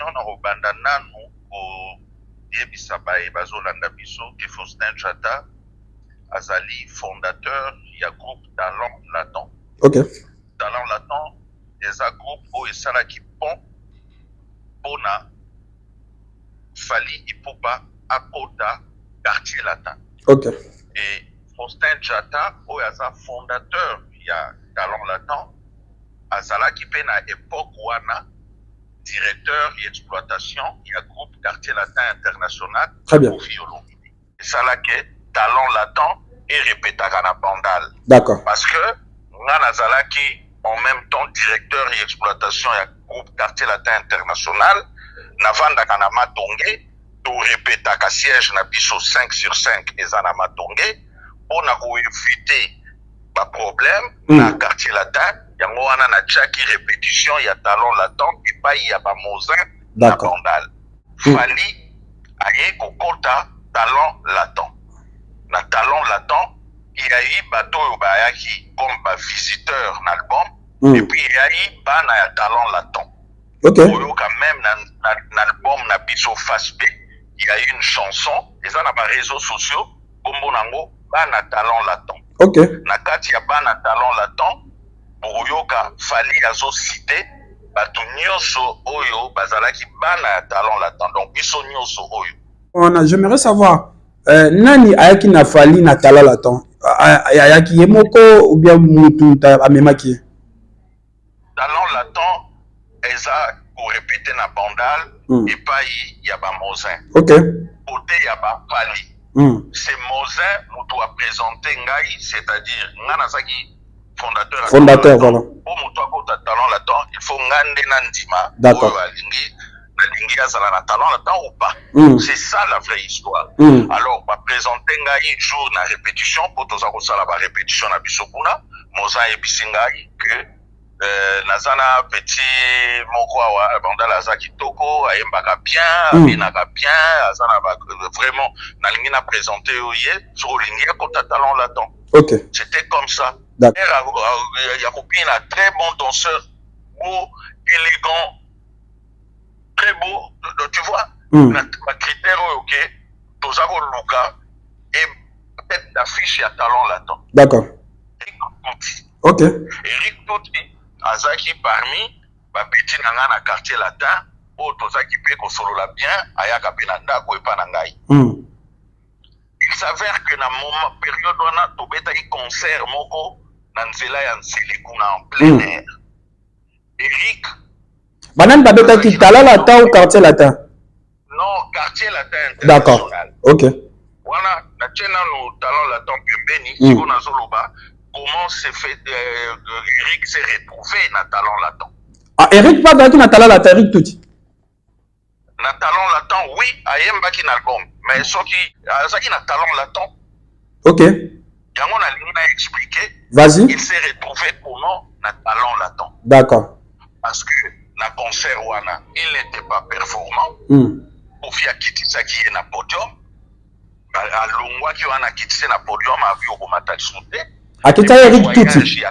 na robanda nanu ko yebisa baye bazolanda biso ke Faustin Jata azali fondateur ya groupe Talent Latent. Ok. Talent Latent eza groupe oyo esalaki pont mpona Fally Ipupa akota quartier latin. Ok. Et Faustin Jata oyo aza fondateur ya Talent Latent azalaki pe na époque wana directeur et exploitation ya groupe Quartier Latin International. Très bien. Esalaki Talent Latent et répétaka na Bandal. D'accord. Parce que nga nazalaki en même temps directeur et exploitation ya groupe Quartier Latin International, navandaka na Matonge, to répétaka siège na biso 5 sur 5 eza na Matonge, on a évité ba problème na Quartier Latin, yango wana na tchaki répétition ya Talent Latent epai ya ba Mozin na Bandal. Fally aye kokota Talent Latent. Na Talent Latent, il y a eu bateau bayaki comme ba visiteur na album, et puis il y a eu bana ya Talent Latent. Ok. Quand même na album na biso face B, il y a eu une chanson, et ça na ba réseaux sociaux, kombo nango bana Talent Latent. Ok. Na kati ya bana Talent Latent, Oyoka Fally azo cité bato nyonso oyo bazalaki bana ya Talent Latent. Donc biso nyonso oyo. J'aimerais savoir nani ayaki na Fally na Talent Latent? Ayaki yemoko ou bien mutu amemaki? Talent Latent eza ko répéter na Bandal et pas ya ba Mozin. Ok. Côté ya ba Fally. C'est Mozin mutu a présenté ngai, c'est-à-dire ngana saki fondateur voilà. Pour mutu akota Talent Latent, il faut ngande na ndima. D'accord. Alingi azala na Talent Latent ou pas. C'est ça la vraie histoire. Alors ba présenter ngai jour na répétition pour toza ko sala ba répétition na biso kuna, Mozin ebisi ngai que nazana petit moko wa Bandal aza kitoko ayembaka bien abinaka bien azana vraiment nalingi na présenter oye sur lingi akota Talent Latent. Ok. C'était comme ça. D'accord. Yakoupi est un très bon danseur, beau, élégant, très beau, tu vois, ma critère ok, Tozako Luka et tête d'affiche à Talent Latent. D'accord. Eric Touti. Ok. Eric Touti, Azaki parmi, petit nanga na quartier latin, où Tozaki pe ko solo la bien, ayaka penanda ko epanangai. Il s'avère que dans moment période on a tobetaki concert moko na nzela ya Nselikuna en plein air. Eric Banan babetaki Talent Latent ou Quartier Latin? Non, Quartier Latin D'accord. Ok. Voilà, na tchena no Talent Latent pembeni, siko na zoloba, comment s'est fait Eric s'est retrouvé na Talent Latent. Ah, Eric pas dans na Talent Latent, Eric Touti. Na Talent Latent, oui, ayembaki na album, mais soki azaki na Talent Latent. Ok. Yango na lingi na expliquer. Vas-y. Il s'est retrouvé comment na Talent Latent. D'accord. Parce que na concert wana, il n'était pas performant. Kofi akitisaki ye na podium. Alongwaki wana akitise na podium avi okomata lisusu te. Akita Eric Touti.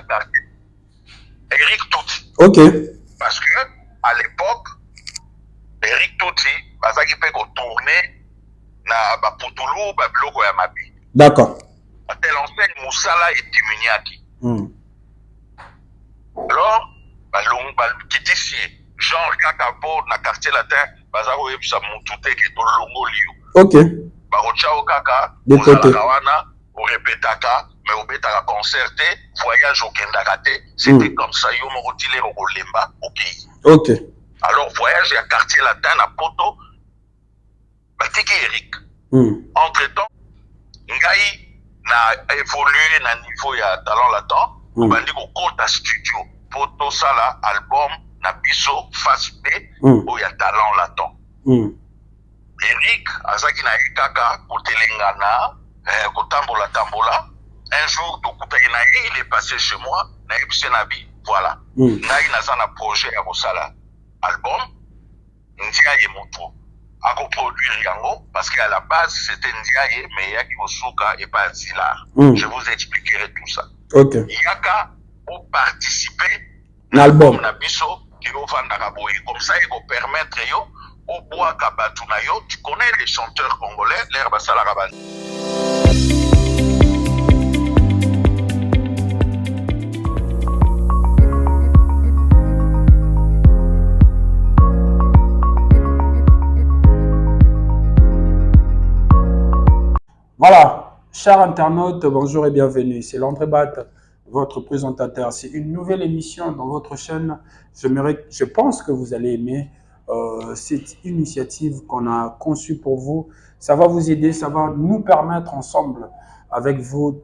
Eric Touti. Ok. Parce que à l'époque, Eric Touti bazaki pe ko tourner na ba putulu ba biloko ya mabi. D'accord. À telle enseigne Moussala et Timiniaki. Alors, kitisi genre kakapo na quartier latin bazako yebisa mutu te ke to longo liu. Ok. Barochao kaka de côté wana o répétaka mais o betaka concert te voyage au kendaka te. C'était comme ça yo moko tile ko lemba OK. Ok. Alors voyage ya quartier latin na poto batiki Eric. Entre-temps ngai na évolué na niveau ya Talent Latent, bandi ko kota studio poto sala album na biso face B o ya Talent Latent. Eric azaki na kaka kotelengana kotambola tambola. Un jour tokutaki na ye, il est passé chez moi na ebise na bi voilà. Ngai naza na projet ya kosala album Ndiaye moto ako produire yango parce qu'à la base c'était Ndiaye mais yaki Osuka et pas Zilar. Je vous expliquerai tout ça. Ok. Yaka pour participer l'album na biso Comme ça, il va permettre au bois Kabatunayo, tu connais les chanteurs congolais, l'herbe Salaraban. Voilà, chers internautes, bonjour et bienvenue. C'est Landré Bat, votre présentateur. C'est une nouvelle émission dans votre chaîne. Je pense que vous allez aimer cette initiative qu'on a conçue pour vous. Ça va vous aider, ça va nous permettre ensemble, avec vous,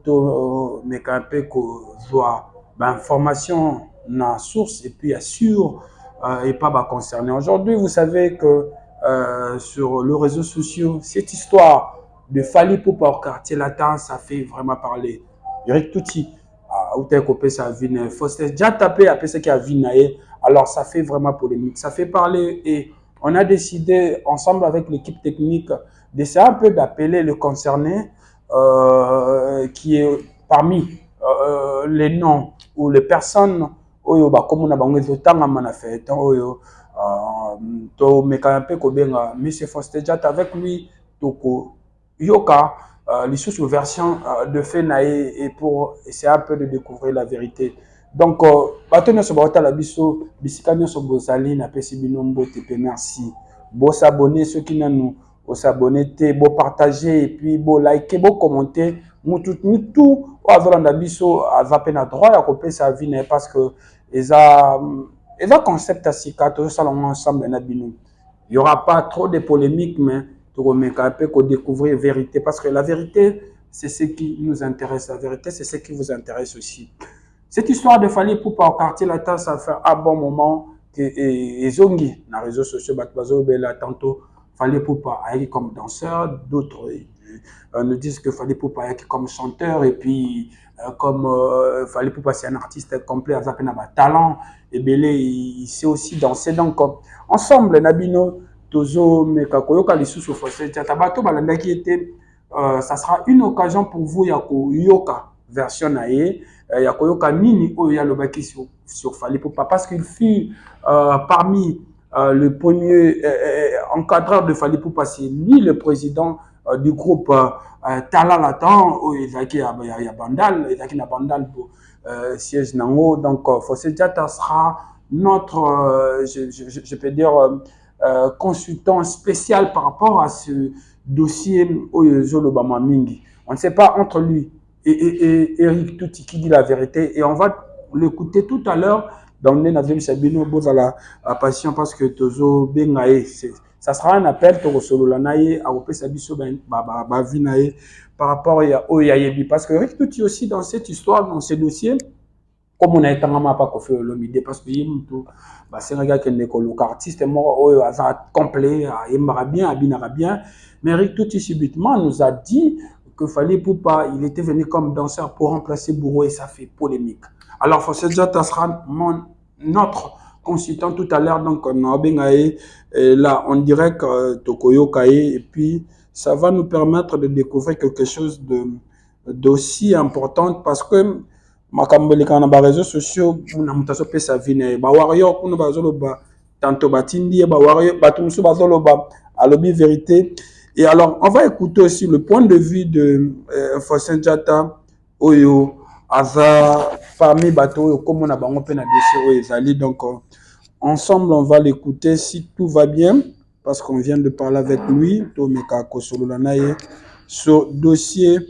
information na source et puis assure et pas concerné. Aujourd'hui, vous savez que sur les réseaux sociaux, cette histoire de Fally Ipupa au quartier latin, ça fait vraiment parler. Eric Touti, où tu as coupé sa vie, Faustin déjà tapé après ce qui a vu naé. Alors ça fait vraiment polémique, ça fait parler et on a décidé ensemble avec l'équipe technique d'essayer un peu d'appeler le concerné qui est parmi les noms ou les personnes oyo comme on a bango zotanga manafait oyo to mekampé ko benga monsieur Faustin déjà avec lui toko yoka les sous-versions de Fenae et pour essayer un peu de découvrir la vérité. Donc, maintenant, ce que la biso, bisikanya so bozali na pesi binombo tepe merci. Bo s'abonner ceux qui n'ont pas s'abonner te, bo partager et puis bo liker, bo commenter. Tout azolanda biso azape na droit ya kope sa vie parce que eza concept à sikato salon ensemble na bino. Il y aura pas trop de polémiques mais pour découvrir la vérité, parce que la vérité, c'est ce qui nous intéresse. La vérité, c'est ce qui vous intéresse aussi. Cette histoire de Fally Ipupa au quartier latin, ça fait un bon moment que Zongi, dans les réseaux sociaux, tantôt Fally Ipupa a été comme danseur, d'autres nous disent que Fally Ipupa a été comme chanteur, et puis comme Fally Ipupa c'est un artiste complet avec un talent, et Belé, il sait aussi danser. Donc, ensemble, Nabino, Tozo, Mekakoyoka, les sous-officiers, Tatabato, Balandaki était, ça sera une occasion pour vous, Yako Yoka, version Nae, Yako Yoka Nini, Oya Lobaki sur Fally Ipupa, parce qu'il fut parmi le premier encadreur de Fally Ipupa, c'est lui le président du groupe Tala Latan, où il y a Bandal, il y a Bandal pour siège Nango, donc Fossé Diata sera notre, je peux dire, consultant spécial par rapport à ce dossier Zolobama Mingi. On ne sait pas entre lui et Eric Touti qui dit la vérité et on va l'écouter tout à l'heure dans le Nazem Sabino Bozala à patient parce que Tozo Bengae, ça sera un appel pour Sololanaye à Opé Sabiso Bavinae par rapport à Oyayebi parce que Eric Touti aussi dans cette histoire, dans ce dossier, comme on a été en pas fait l'omidé parce que c'est un gars qui est un artiste mort complet, il aimera bien, abinera bien. Mais Eric Touti subitement nous a dit que Fally Ipupa, il était venu comme danseur pour remplacer Bourreau et ça fait polémique. Alors Fossé Diata sera notre consultant tout à l'heure, donc on a Bengae, là on dirait que Tokoyo Kaye, et puis ça va nous permettre de découvrir quelque chose d'aussi important parce que makambeli kana ba réseaux sociaux na mutaso pesa vine ba warrior kuna bazolo ba tanto batindi ba warrior batumsu bazolo ba alobi vérité. Et alors on va écouter aussi le point de vue de Faustin Diata oyo aza parmi bato comme on a bango pe na dossier oyo ezali. Donc ensemble on va l'écouter si tout va bien parce qu'on vient de parler avec lui to meka kosolola naye sur dossier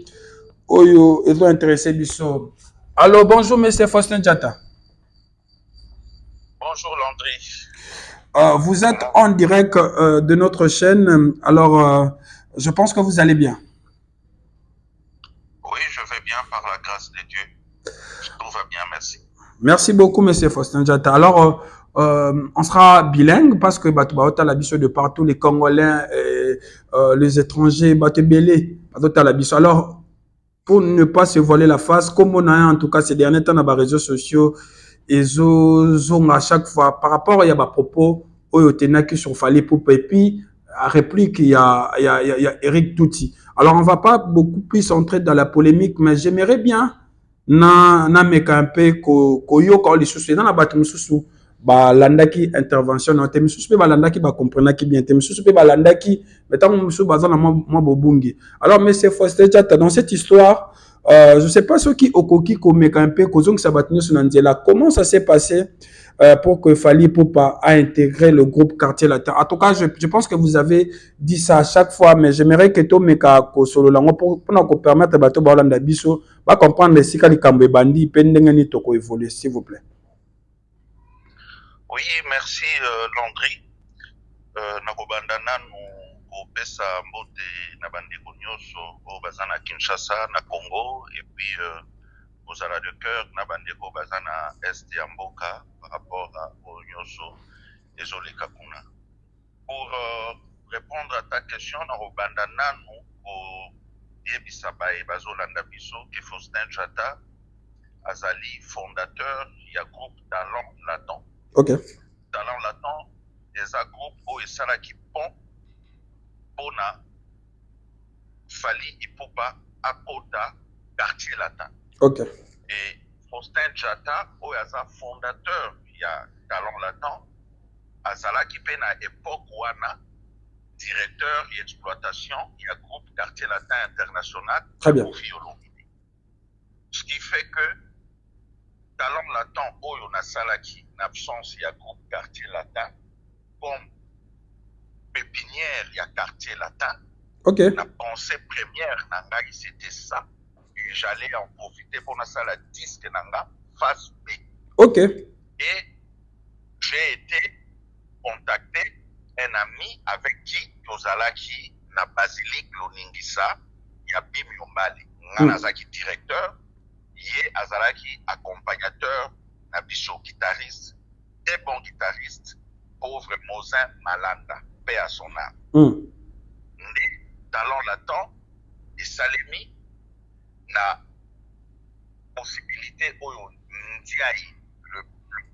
oyo ezo intéressé biso. Alors, bonjour, monsieur Faustin Diata. Bonjour, Landry. Vous êtes en direct de notre chaîne. Alors, je pense que vous allez bien. Oui, je vais bien par la grâce de Dieu. Tout va bien, merci. Merci beaucoup, monsieur Faustin Diata. Alors, on sera bilingue parce que Batoubaota la biso de partout, les Congolais, les étrangers, Batébélé, Batoubaota la biso. Alors, pour ne pas se voiler la face, comme on a en tout cas ces derniers temps dans les réseaux sociaux, ils ont à chaque fois, par rapport à des propos, qui sur Fally Ipupa et puis à réplique, il y a Eric Touti. Alors on ne va pas beaucoup plus entrer dans la polémique, mais j'aimerais bien na meka un peu koyo quand les sous dans la bâtiment sous balandaki intervention na te misusu pe balandaki ba comprenaki bien te misusu pe balandaki metango misusu baza na mwa bobungi. Alors monsieur Faustin Diatta, dans cette histoire je sais pas ceux qui okoki komeka un peu kozongisa bato nyonso na nzela, comment ça s'est passé pour que Fally Ipupa a intégré le groupe Quartier Latin? En tout cas, je pense que vous avez dit ça à chaque fois, mais j'aimerais que to meka ko solo lango pour nous permettre bato ba Holanda biso ba comprendre si kali kambe bandi pendenge ni toko évoluer, s'il vous plaît. Oui, merci Landry. Nakobanda nanu kopesa mbote na bandeko nyonso o bazana Kinshasa na Congo et puis aux ala de cœur na bandeko bazana est ya mboka par rapport à nyonso ezoleka kuna. Pour répondre à ta question, nakobanda nanu ko yebisa bae bazolanda biso ke Faustin Diatta azali fondateur ya groupe Talent Latin. OK. Talent Latin est un groupe où esalaki pont pona Fally Ipupa akota Quartier Latin. OK. Et Faustin Diatta où est un fondateur ya Talent Latin azalaki pe na époque wana directeur et exploitation ya groupe Quartier Latin International. Très bien. Ce qui fait que Talent Latin oyo nasalaki en absence ya groupe Quartier Latin comme pépinière ya Quartier Latin. OK. La pensée première nanga c'était ça. Et j'allais en profiter pour la disque nanga face B. OK. Et j'ai été contacté un ami avec qui Tozalaki na Basilique Loningisa ya Bim Yombali. Nazaki directeur, yé azalaki accompagnateur na biso guitariste, très bon guitariste, pauvre Mosin Malanda, paix à son âme. Talent Latin et Salemi na possibilité oyo Ndiaye, le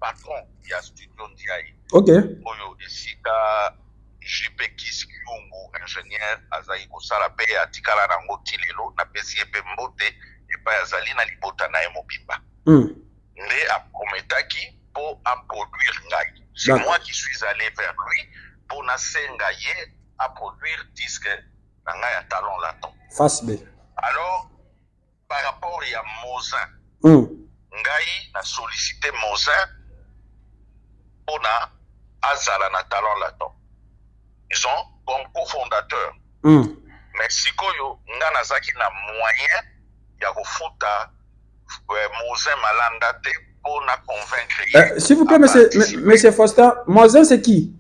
patron ya studio Ndiaye. OK. Oyo esika JP Kiskiyungu, ingénieur azali kosala pe atikala nango tilelo na pesi pe mbote epa azali na libota na ye mobimba. Nde aprometaki pour produire ngai. C'est moi qui suis allé vers lui pour nasenga ye à produire disque nanga ya Talent Latin. Face B. Alors par rapport à Mozin, ngai na sollicité Mozin pour na azala na Talent Latin. Ils sont comme cofondateurs. Mais sikoyo nga nazaki na moyen ya kofuta Mozin Malanda te pour na convaincre. S'il vous plaît, monsieur Faustin, Mozin c'est qui?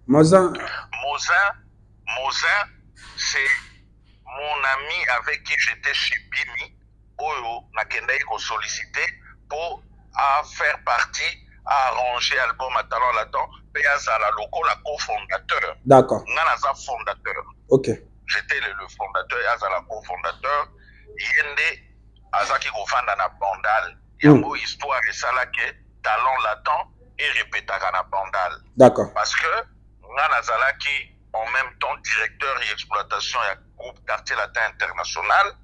Mozin, c'est mon ami avec qui j'étais chez Bimi, Oyo Nakendai ko sollicité pour faire partie, à arranger l'album à Talent Latin, Péazala Loco, la cofondateur. D'accord. Nanaza fondateur. OK. J'étais le fondateur, Azala co-fondateur. Yende Azaki Kofanda na Bandal. Yango histoire et ça là que Talent Latin et répétaka na Bandal. D'accord. Parce que Nanazala qui en même temps directeur et exploitation du groupe Quartier Latin International,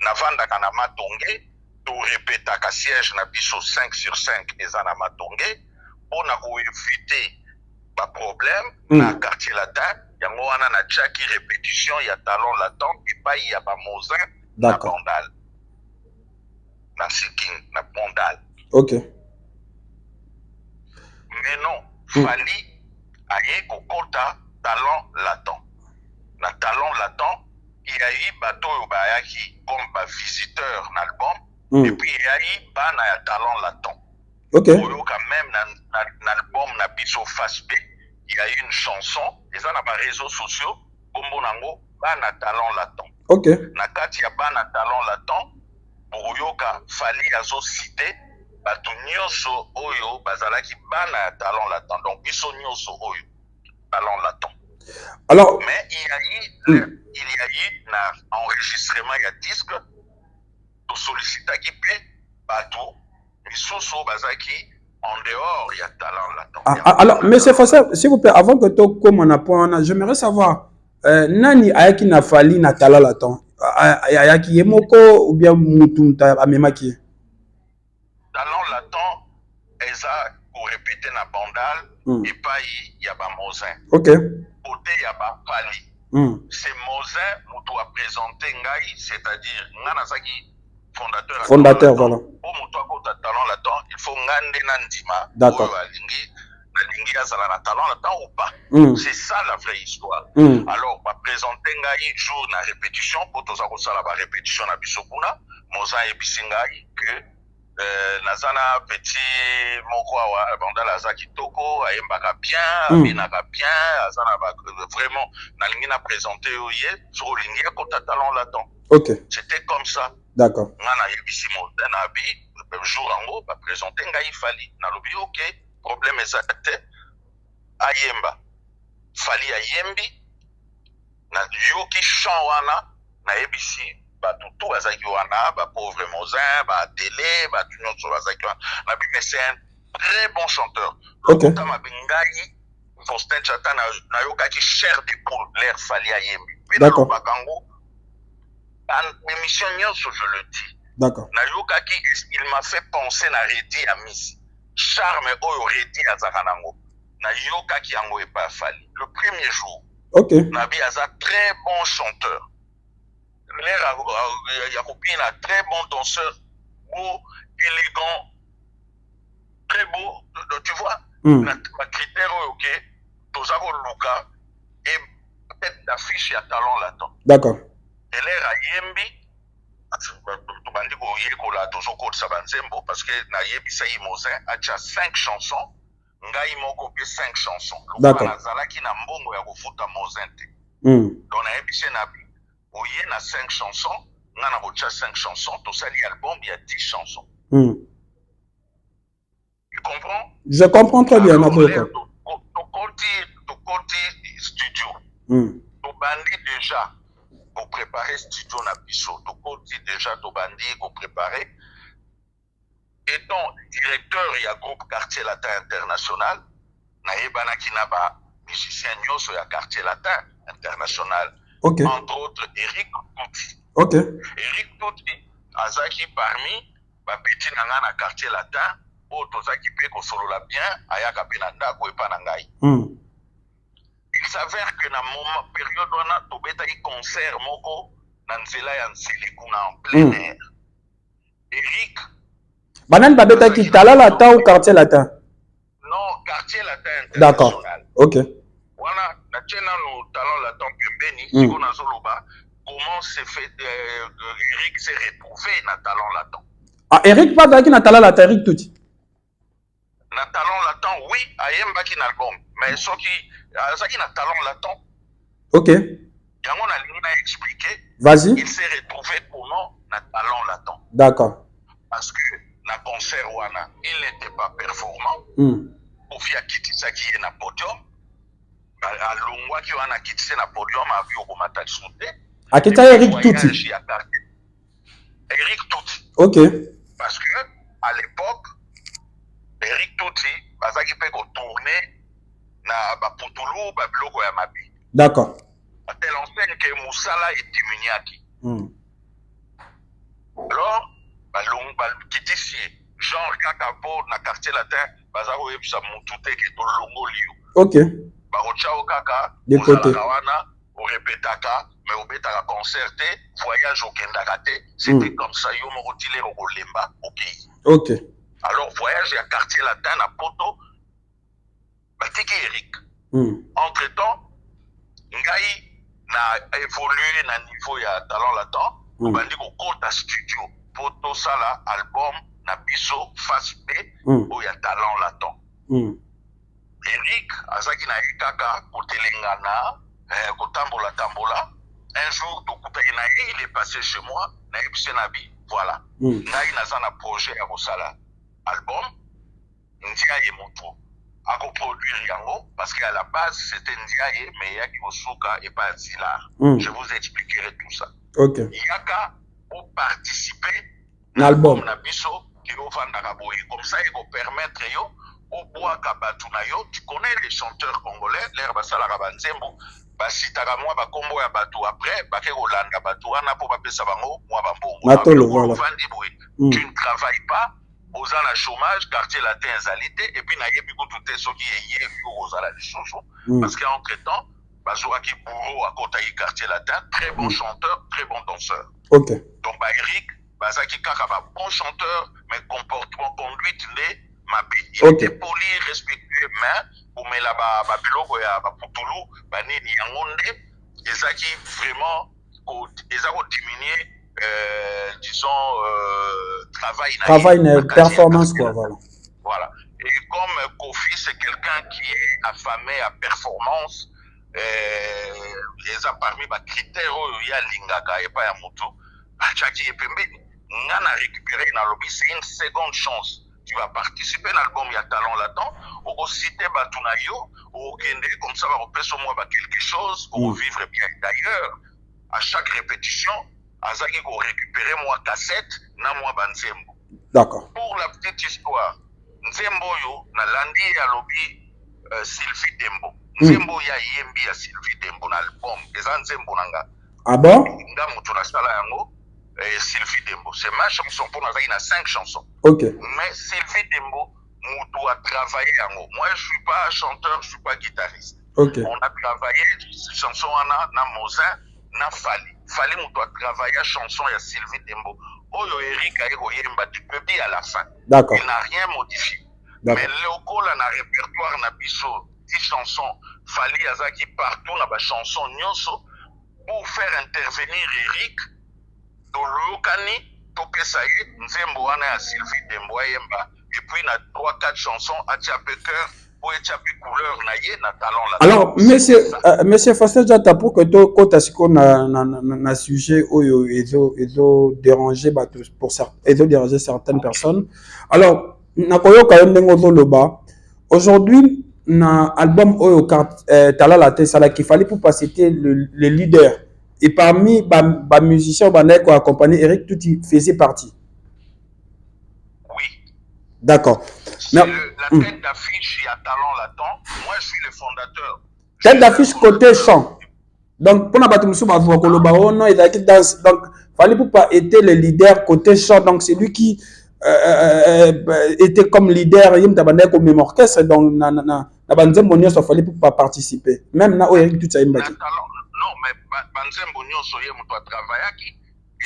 Navanda kana Matongé, tout répétaka siège na biso 5 sur 5 et na Matongé, pour na éviter pas problème na Quartier Latin. Yango wana na tchaki répétition ya Talent Latin et pas ya ba Mozin na Bandal. Na Siking na Bandal. OK. Mais non, Fally aye kokota Talent Latin. Na Talent Latin, il y a eu bateau bayaki comme ba visiteur na album et puis il y a eu bana ya Talent Latin. OK. Oyo quand même na album na biso face B. Il y a eu une chanson, et ça n'a pas réseaux sociaux, Bombo Nango, Bana Talent Latin. OK. Nakati ya Bana Talent Latin, pour Yoka, Fally Azo cité, Batu Nyoso Oyo, Bazalaki Bana Talent Latin. Donc, Biso Nyoso Oyo, Talent Latin. Alors, mais il y a eu un enregistrement, il y a disque, pour solliciter qui peut, Batu, Biso Bazaki, en dehors, il y a Talent Latin. Alors, monsieur Fossa, s'il vous plaît, avant que tu commences, j'aimerais savoir, nani ayaki na Fally na Talent Latin? Ayaki yemoko ou bien mutumta amemaki? Talent Latin, eza pour répéter na Bandal. vandal et pas y a ba Mozin. OK. Côté y a ba Fali. C'est Mozin mutu a présenté ngai, c'est-à-dire ngana zaki fondateur voilà. Pour mutu a talent là-dedans, il faut ngande nandima. D'accord. Talent là-dedans ou pas. C'est ça la vraie histoire. Alors, va présenter ngai jour na répétition pour tous la répétition na bisokuna. Mozin et bisingai que nazana petit moko wa bandala za kitoko ayembaka bien abinaka bien azana vraiment nalingi na présenter oye sur lingi kota talent là-dedans. OK. C'était comme ça. D'accord. Ngana yebisi Mozin na bi jour ango va présenter ngai Fali na lobi OK problème exacte ayemba Fali ayembi na yoki chant wana na yebisi tout azaki wana ba pauvre Mozin ba télé ba tout notre azaki wana mais c'est un très bon chanteur. OK. Ma bengai Faustin Chata na yokaki cher de pour l'air Fali ayembi. D'accord. Bakango en émission nyonso je le dis. D'accord. Na yokaki il m'a fait penser na Redi Amis. Charme oyo Redi azakanango. Na yokaki yango et pas Fali. Le premier jour. OK. Nabi aza très bon chanteur. L'air Yakobin a très bon danseur, beau, élégant, très beau, tu vois, la critère ok, Tozako Luka et peut-être l'affiche à talent là-dedans. D'accord. Et l'air à Yembi, parce que na Yebisa Mozin a déjà 5 chansons, Ngai moko pe 5 chansons. D'accord. Nazalaki na mbongo ya kofuta Mozin te. Donc na Yebisa na il y a 5 chansons, on a déjà 5 chansons, tout ça, l'album, il y a 10 chansons. Tu comprends? Je comprends très bien. Alors, côté studio, tu bandis déjà pour préparer studio na biso, tu côté déjà tu bandis pour préparer. Étant directeur, il y a groupe Quartier Latin International, na yebana kinaba musicien nyoso ya Quartier Latin International. OK. Entre autres, Eric Touti. OK. Eric Touti, azaki parmi ba petit nanga na Quartier Latin, o tozaki pe ko solo la bien, ayaka pe na ndako epa na ngai. Il s'avère que na moment période wana tobetaki concert moko na nzela ya Nselikuna en plein air. Eric Banan babetaki Talent Latin ou Quartier Latin? Non, Quartier Latin International. D'accord. OK. Voilà, na tchena no Talent Latin pembeni, siko na zoloba, comment s'est fait Eric s'est retrouvé na Talent Latin. Ah, Eric pas daki na Talent Latin, Eric Touti. Na Talent Latin, oui, ayembaki na album, mais soki azaki na Talent Latin. OK. Yango na lingi na expliquer. Vas-y. Il s'est retrouvé comment na Talent Latin. D'accord. Parce que na concert wana, il n'était pas performant. Kofi akitisaki ye na podium. Alongwa ki wana kitise na podium avi okomata soute. Akita Eric Touti. Eric Touti. OK. Parce que à l'époque, Eric Touti bazaki pe ko tourner na ba putulu ba biloko ya mabi. D'accord. À telle enseigne que Moussala est diminué. Alors, kitisi genre kaka po na Quartier Latin bazako yebisa mutu te ke to longo liyo. OK. Barochao kaka de côté wana o répétaka mais au betaka concerté voyage au kendakate c'était comme ça yo mo rotile au lemba OK. OK. Alors voyage à Quartier Latin na poto batiki Eric. Entre-temps ngai na évolué na niveau ya Talent Latin bandi ko kota studio poto sala album na biso face B o ya Talent Latin. Eric azaki na kaka kotelengana kotambola tambola un jour tokutaki na ye il est passé chez moi na ebise na bi voilà ngai naza na projet ya kosala album Ndiaye moto akoproduire yango parce qu'à la base c'était Ndiaye mais yaki kosuka et pas Zila. Je vous expliquerai tout ça. OK. Yaka pour participer l'album na biso qui ofandaka boye comme ça il va permettre yo au bois kabatu na yo. Tu connais les chanteurs congolais l'air basala kabanzembo basitaka mwa bakombo ya batu après bake kolanda batu wana po bapesa bango mwa bambongo. Matolo, voilà. Tu ne travailles pas aux ans à chômage, quartier latin égalité, et puis n'a pas tout ce qui est aux ans à parce qu'entre-temps, Bazouaki Bourreau à côté du quartier latin, très bon chanteur, très bon danseur. Ok. Donc, Eric, Bazaki Kakaba, bon chanteur, mais comportement, conduite, il était poli, respectueux, mais pour me la Babilo, Poutoulou, Banini Yangonde, et ça qui vraiment, ils ont diminué, disons, travail, performance, quoi, voilà. Voilà. Et comme Kofi, c'est quelqu'un qui est affamé à performance, ils ont parmi les critères où il y a Lingaka et pas Yamutu, Tchaki et Pembeni. On a récupéré dans lobby, c'est une seconde chance. Tu vas participer à l'album, il y a talent là-dedans, on va citer Batunayo, on comme ça, on peut se moi quelque chose, on va vivre bien. D'ailleurs, à chaque répétition, Azaki va récupérer moi cassette, na moi Banzembo. D'accord. Pour la petite histoire, Nzembo yo, na landi à lobby Sylvie Dembo. Nzembo ya yembi ya Sylvie Dembo na album, eza Nzembo nanga. Ah bon? Nga mutu na sala yango. Sylvie Dembo. C'est ma chanson pour nous, il y a 5 chansons. Ok. Mais Sylvie Dembo, on doit travailler en haut. Moi, je ne suis pas chanteur, je ne suis pas guitariste. Ok. On a travaillé ces chansons, na Mozin, na Fali. Fali, on doit travailler chanson, il y a Sylvie Dembo. Oyo Eric Aïroyemba, du début à la fin. D'accord. Il n'a rien modifié. Mais le col, on a répertoire, na biso, 10 chansons. Fali, Azaki, partout, on a des chansons, nyoso, pour faire intervenir Eric. Et puis il y a 3-4 chansons à cœur pour couleur alors monsieur Faustin Jata, pour que tu aies un sujet où ils ont dérangé pour certaines personnes. Alors aujourd'hui na album Oyo Tala la Tessala qu'il fallait pour pas citer le leader. Et parmi les musiciens qui ont accompagné Eric, tout y faisait partie. Oui. D'accord. La tête d'affiche, il y a talent là-dedans. Moi, je suis le fondateur. Tête d'affiche côté chant. Donc, pour la bataille, donc, fallait pas être le leader côté chant. Donc, c'est lui qui était comme leader, il y comme même orchestre. Donc, il fallait pas participer. Même là, Eric, tout ça, il non, mais Banzembo Nyonso yé mouto a travaillaki.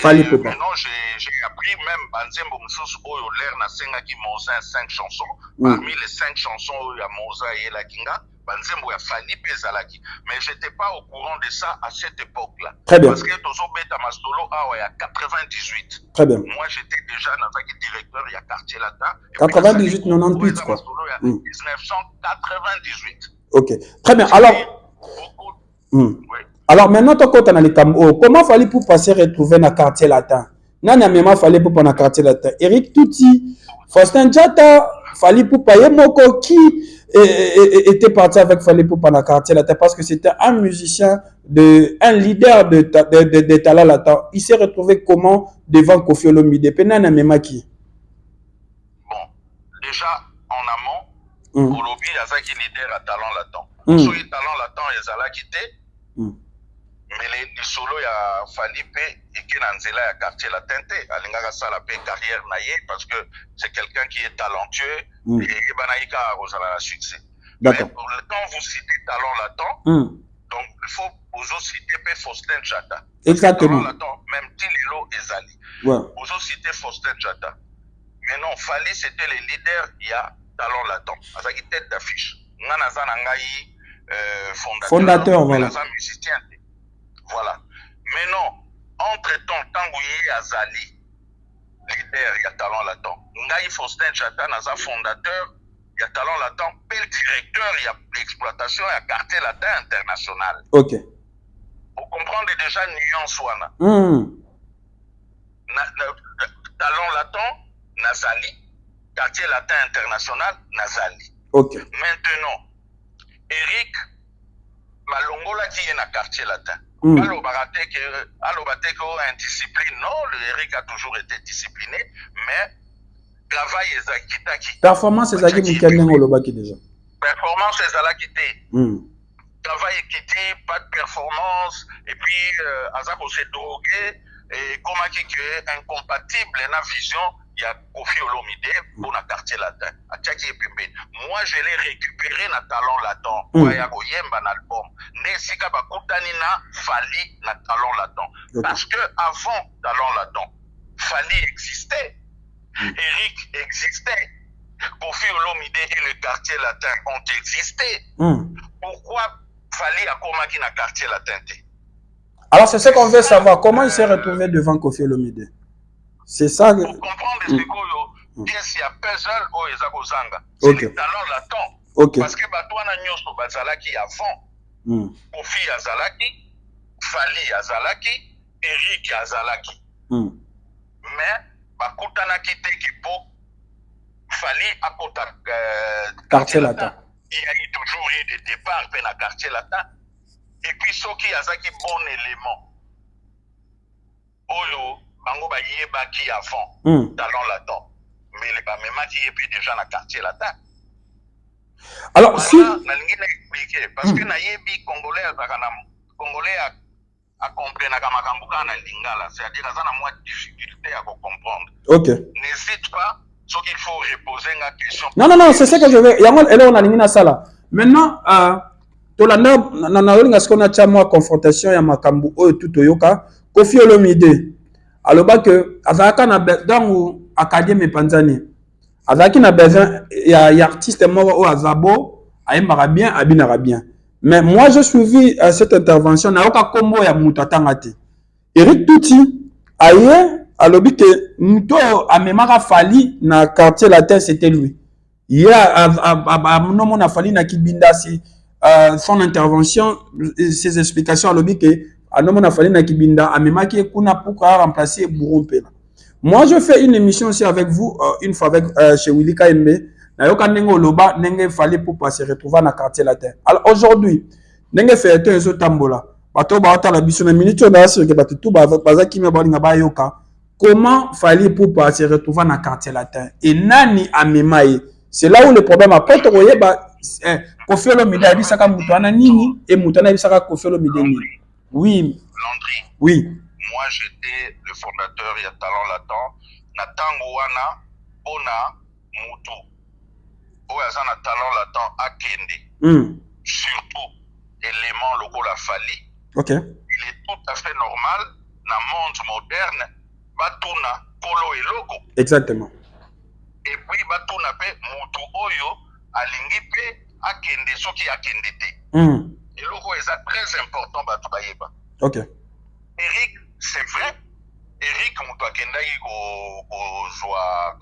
Maintenant, j'ai appris même Banzembo Moussous Oyo l'air na senga ki Moza 5 chansons. Parmi les 5 chansons Oyo Moza et la Kinga, Banzembo a Fali Pezalaki. Mais je n'étais pas au courant de ça à cette époque-là. Très bien. Parce que Tozo Beta Mastolo a ouais, 98. Très bien. Moi, j'étais déjà dans un directeur, il y a Quartier Latin. 98, 98 quoi. Mastolo, il y a 1998. Ok. Très bien. Alors. Oui. Alors maintenant, comment fallait pour passer retrouver dans le quartier latin? Nana même fallait pour dans le quartier latin. Eric Touti, Faustin Jata, fallait pour payer Moko qui était parti avec fallait pour dans le quartier latin parce que c'était un musicien, un leader de Tala Latin. Il s'est retrouvé comment devant Kofi Olomide? Nana même qui? Bon, déjà en amont, Olobi a qui leader à Talent Latin. Sur les Talent Latin, ils allaient quitter. Mais les solo ya Falipe et qui nanzela ya quartier latin alingaka sala pe carrière naie parce que c'est quelqu'un qui est talentueux et banaïka rozala la succès. Mais quand vous citez talent latin, donc il faut vous citer pe Faustin Jata. Exactement. Talent latin, même Tililo Ezali. Vous citez Faustin Jata. Mais non, Fali c'était le leader il y a talent latin. Azaki tête d'affiche. Ngana zanangai fondateur voilà. Musicien. Voilà. Mais non, entre-temps, Tanguye Azali, leader, il y a talent là-dedans. Ngaï Faustin Jata, Naza fondateur, il y a talent là-dedans. Pel directeur, il y a l'exploitation, il y a quartier latin international. Ok. Vous comprenez déjà nuance wana. Talent latin, Nazali. Quartier latin international, Nazali. Ok. Maintenant, Eric Malongola qui est dans le quartier latin. Alors, indiscipliné, non, Eric a toujours été discipliné, mais travail est qui. Performance est qui déjà. Performance est quitté. Travail est quitté, pas de performance, et puis, Azako s'est drogué, et comment qui est incompatible, la vision, il y a Kofi Olomide pour le quartier latin. Moi, je l'ai récupéré dans Talon Latin. Moi, il y a un album. Nesika Bakutani na Fali na Talon Latin. Parce que avant Talon Latin, Fali existait. Eric existait. Kofi Olomide et le quartier latin ont existé. Pourquoi Fali a commencé dans le quartier latin? Alors, c'est ce qu'on veut savoir. Comment il s'est retrouvé devant Kofi Olomide? C'est ça. Pour comprendre ce que pièce ya puzzle o ezakosanga. C'est le talent latent. Parce que batwana nyoso bazalaki avant. Kofi azalaki, Fali azalaki, Eric azalaki. Mais bakutanaki te kipo Fali à côté quartier latin. Il y a eu toujours eu des départs dans le quartier latin. Et puis, ce qui a un bon élément, Oyo, Bango Bayeba qui avant, talent latin. Mais les Bamema qui est déjà dans le quartier latin. Alors, voilà, si. Parce que Nayebi Congolais a compris na lingala. C'est-à-dire qu'il y a moins de difficulté à comprendre. Ok. N'hésite pas. Ce qu'il faut reposer une question. Non, c'est ce que je veux. Et là, on a l'ingénieur Sala. Maintenant, on a une confrontation à Makambu et tout Toyoka. Kofi Olomide. Alors, que, Azaka na dans Académie Panzani. Azaki na besoin, il y a artiste mort au Azabo, Aïmara bien, Abinara bien. Mais moi, je suivi cette intervention. Na oka kombo ya Moutatangati. Eric Touti, aïe. Alors, que Mouto Amemara Fali na quartier latin, c'était lui. Il y a un Fali na Kibinda, son intervention, ses explications, alors que Anomona Fali na Kibinda, Amema qui est Kuna pour remplacer Bourompe. Moi, je fais une émission aussi avec vous, une fois avec chez Willy KMB. Nayoka Nengo Loba, Nenge Fali pour se retrouver na quartier latin. Alors aujourd'hui, Nenge fait un zo tambola. Bato ba ata la biso na minute na sur que bato tout ba bazaki me ba linga ba yoka. Comment Fali pour se retrouver dans le quartier latin? Et Nani Amemaye. C'est là où le problème a pas trouvé. Kofi Olomide a dit ça comme Moutana Nini et Moutana a dit ça comme Kofi Olomide Nini. Oui. Landry. Oui. Moi, j'étais le fondateur il y a talent latent. Natango wana bona Moutou. Oyazana talent latent à Kende. Surtout élément local a Fali. Ok. Il est tout à fait normal dans le monde moderne. Batuna kolo eloko. Exactement. Et puis batuna pe mutu oyo alingi pe akende soki akende te. Eloko est très important batu bayeba. Ok. Eric, c'est vrai. Eric mutu akenda go joa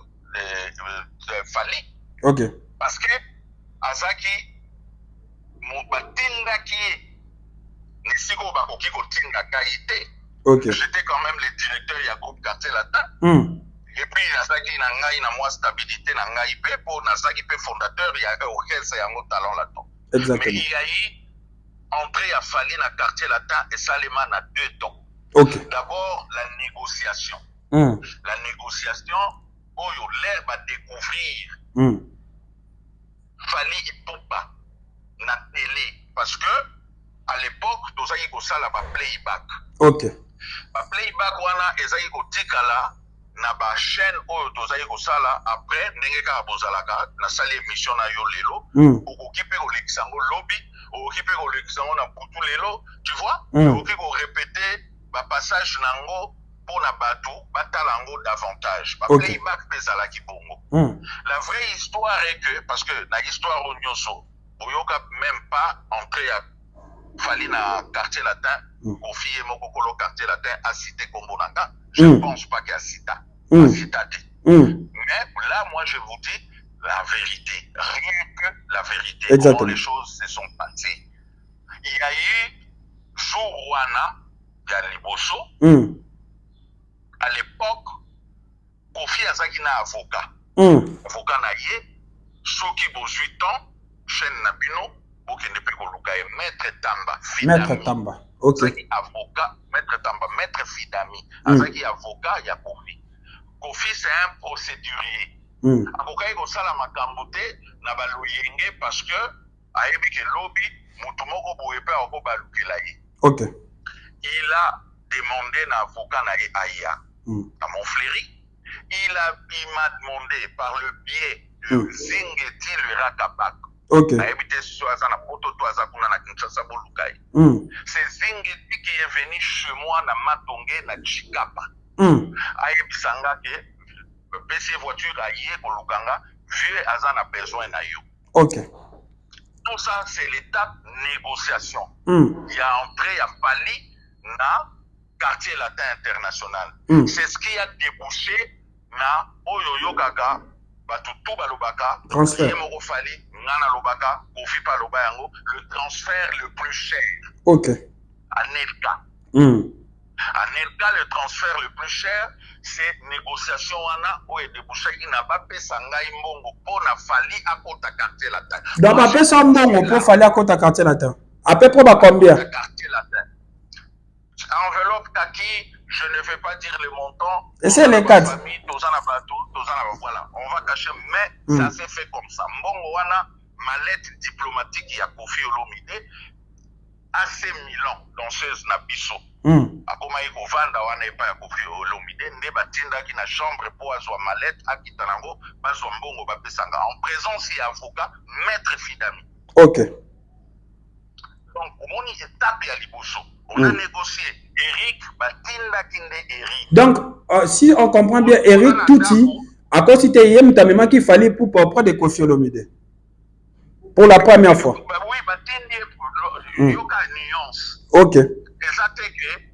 Fali. Ok. Parce que azaki mubatinda ki nisiko bakoki kotinda kaite. Okay. J'étais quand même le directeur du groupe quartier latin. Et puis, Nazaki Nangaï na moi stabilité Nangaï pour Nazaki fondateur, il y a orchestre et un talent latin. Exactement. Mais il y a eu entrée à Fali dans le quartier latin et ça les mène à 2 temps. Okay. D'abord, la négociation. La négociation, où l'air va découvrir Fali Ipupa na télé. Parce que, à l'époque, nous avons ça la playback. Ok. Ba playback wana ezaki kotikala na ba chaîne oyo tozali kosala après ndenge kaka bozalaka na sali émission na yo lelo okoki pe kolekisa yango lobi okoki pe kolekisa yango na butu lelo tu vois okoki korépéter ba passage nango mpona bato batala yango davantage ba playback mpe ezalaki bongo. La vraie histoire est que parce que na histoire oyo nyonso oyoka même pas entrer à Fali na quartier latin. Kofi et Mokokolo quartier latin a cité Kombonanga. Je ne pense pas qu'il a cité. Mais là, moi, je vous dis la vérité. Rien que la vérité. Exactement. Comment les choses se sont passées. Il y a eu Jourouana, il y a Liboso. À l'époque, Kofi Azaki na avocat. Avocat na ye, Soki Bo 8 ans, chaîne Nabino, Bokende Pekoluka et Maître Tamba. Maître Tamba. Ok. Avocat, Maître Tamba, Maître Fidami. Azaki avocat, il y a Kofi. Kofi, c'est un procédurier. Avocat, il y a Makambote, Nabaluyenge, parce que, ayebi ke lobby, Moutoumoko Boepe, Oko Balukelaye. Ok. Il a demandé un avocat na Aya, à Montfléry. il m'a demandé par le biais de Zingeti le Rakabak. Ok. C'est Zingeti qui est venu chez moi na Matongé na Chikapa. Ayebisanga ke PC voiture aye kolukanga vieux azana besoin na yo. Ok. Tout ça c'est l'étape négociation. Il y a entré à Fali na quartier latin international. C'est ce qui a débouché na Oyoyo Gaga Batutu Balobaka transfert. Fali Nana Lobaka Kofi Palobayango, le transfert le plus cher. Ok. À Nelka. À Nelka, le transfert le plus cher, c'est négociation wana où est débouché qui n'a pas payé Sangai Mbongo pour na Fali à Kota quartier latin. Donc pas payé Mbongo pour Fali à Kota quartier latin. À peu près combien? Quartier latin. Enveloppe kaki, je ne vais pas dire le montant. Et c'est les 4. Voilà, on va cacher, mais ça s'est fait comme ça. Mbongo wana, ma lettre diplomatique, il y a Kofi Olomide, AC Milan, danseuse Nabiso. Akoma iko vanda wana epa ya Kofi Olomide, nde batinda ki na chambre pour azwa ma lettre, akitanango, bazwa mbongo bapesanga. En présence y avocat, maître Fidami. Ok. Donc, on y étape ya liboso. On a négocié Eric, Batinda Kinde Eric. Donc, si on comprend bien, Eric Touti, à cause de Yem Tamema qu'il fallait pour prendre des Kofi Olomide. Pour la première fois. Oui, Batinda, yoka nuance. Ok. Et ça, c'est que,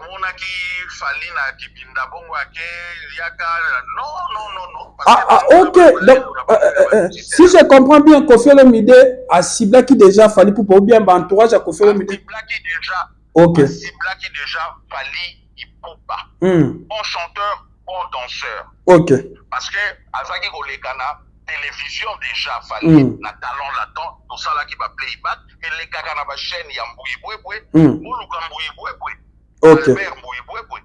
monaki falina kipinda bongo ake yaka non. Ok. Donc, si je comprends bien, Kofi Olomide a ciblé qui déjà fallu pour bien entourage à Kofi Olomide. Ciblé qui déjà. Ok. Ciblé qui déjà Fali Ipupa. Bon chanteur, bon danseur. Ok. Parce que Azaki Kolekana télévision déjà Fali na talent latent tout ça là qui va playback et les gars na ba chaîne ya Mbouiboué Boluka Mbouiboué. Ok. Albert Mbouiboué.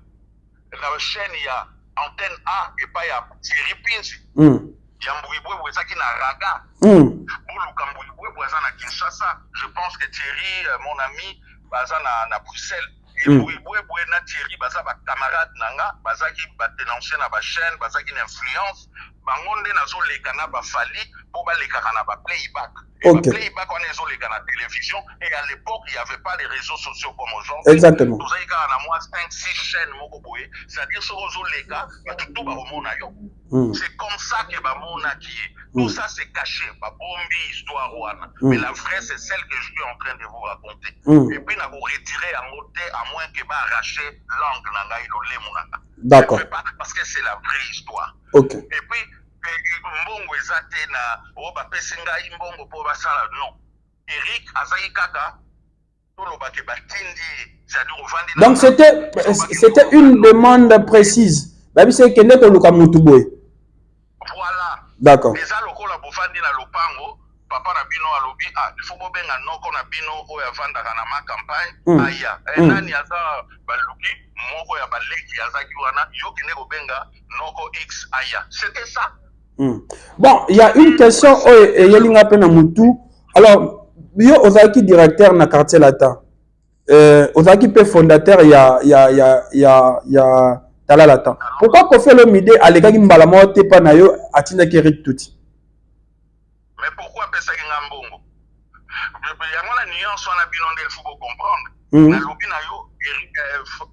La chaîne ya antenne A et pas ya Thierry Pinzi. Ya Mbouiboué ça qui na Raga. Boluka Mbouiboué ça na Kinshasa. Je pense que Thierry mon ami baza na Bruxelles. Et Mbouiboué na Thierry baza ba camarade nanga baza qui ba dénoncer na ba chaîne baza qui influence. Bangonde nazo lekana ba Fali pour ba lekana ba playback. Et okay. Playback on est les la télévision et à l'époque il n'y avait pas les réseaux sociaux comme aujourd'hui. Exactement. Tout ça il y a moi 5-6 chaînes mokoboye, c'est-à-dire sur les gars tout ba mona yo. C'est comme ça que ba mona qui est. Tout ça c'est caché, ba bombi histoire wana. Mais la vraie c'est celle que je suis en train de vous raconter. Et puis na ko retirer à monter à moins que ba arracher langue nanga ilolé monaka. D'accord. Parce que c'est la vraie histoire. OK. Et puis mbongo ezate na oba pesinga imbongo po basala non. Eric azaki kaka toloba ke batindi c'est-à-dire ovandi. Donc c'était une demande précise. Babi c'est kende to luka mutuboy. Voilà. D'accord. Eza lokola bofandi na lopango papa na bino alobi il faut bobenga noko na bino oyo avandaka na ma campagne aya nani aza baluki moko ya baleki azaki wana yo kende kobenga noko X aya. C'était ça. Bon, il y a une question Yelinga Pena Moutou. Alors, yo ozaki directeur na quartier latin. Ozaki pe fondateur il y a Tala Latin. Pourquoi Kofi Olomide alegaki mbala mo te pa na yo atinda ki Eric Touti? Mais pourquoi pesa ki ngambongo? Yango la nuance wana bino ndel faut comprendre. Na lobi na yo Eric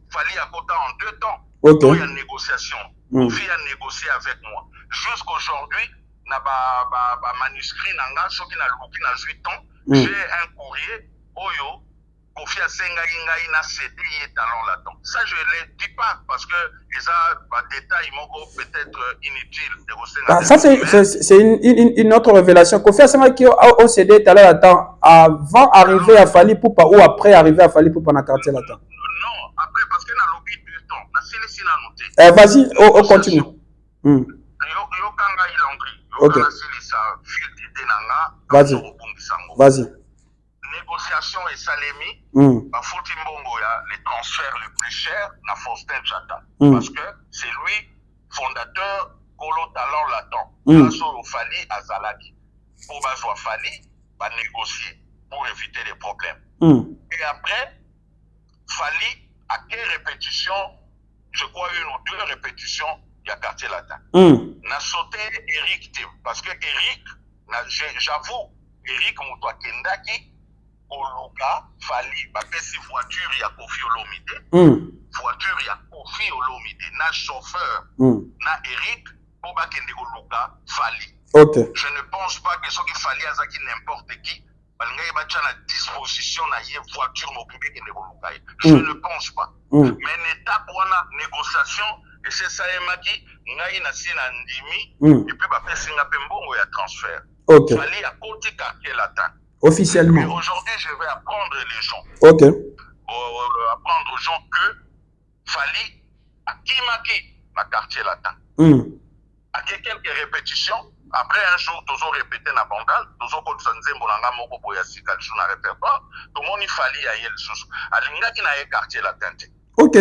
Fali akota en 2 temps. OK. Il y a une négociation. Kofi a négocié avec moi. Jusqu'aujourd'hui, na ba manuscrit nanga soki na luki na 8 ans, j'ai un courrier oyo Kofi a senga inga na CD talent là-dedans. Ça je le dis pas parce que les détails moko peut-être inutile de vous ça c'est une autre révélation. Kofi a senga qui au CD talent là-dedans avant arriver à Fali Poupa ou après arriver à Fali Poupa na quartier là-dedans. Non, après parce que na lobby 2 temps, na sélection la noté. Vas-y, on continue. Ok. Vas-y. Négociation et Salemi, Bafouti Mbongo ya les transferts les plus chers na Faustin Jata. Parce que c'est lui, fondateur, Kolo Talent Latent. Aso Fali Azalaki. Pour Bazwa Fali, va négocier pour éviter les problèmes. Et après, Fali, à quelle répétition, je crois 1 ou 2 répétitions, ya quartier latin. Na sauté Eric te parce que Eric j'avoue Eric moto akendaki oluka fali bapesi voiture ya Kofi Olomide. Voiture ya Kofi Olomide na chauffeur na Eric pour bakende koluka fali. Okay. Je ne pense pas que ce qu'il fallait à qui n'importe qui balinga batcha na disposition na ye voiture mobile kende koluka. Je ne pense pas. Mais l'étape wana négociation et c'est ça emaki ngai na sina ndimi et puis bapesi nga pembongo ya transfert. Okay. Fali à côté quartier latin. Officiellement. Et aujourd'hui, je vais apprendre les gens. Ok. Apprendre aux gens que Fali a kimaki ma quartier latin. A quelques répétitions. Après un jour, toujours répété na bandal, toujours quand sanze mbonanga moko boya sika chou na répertoire. Tout le monde Fali a yel sous. Alinga ki na ye quartier latin. Ok.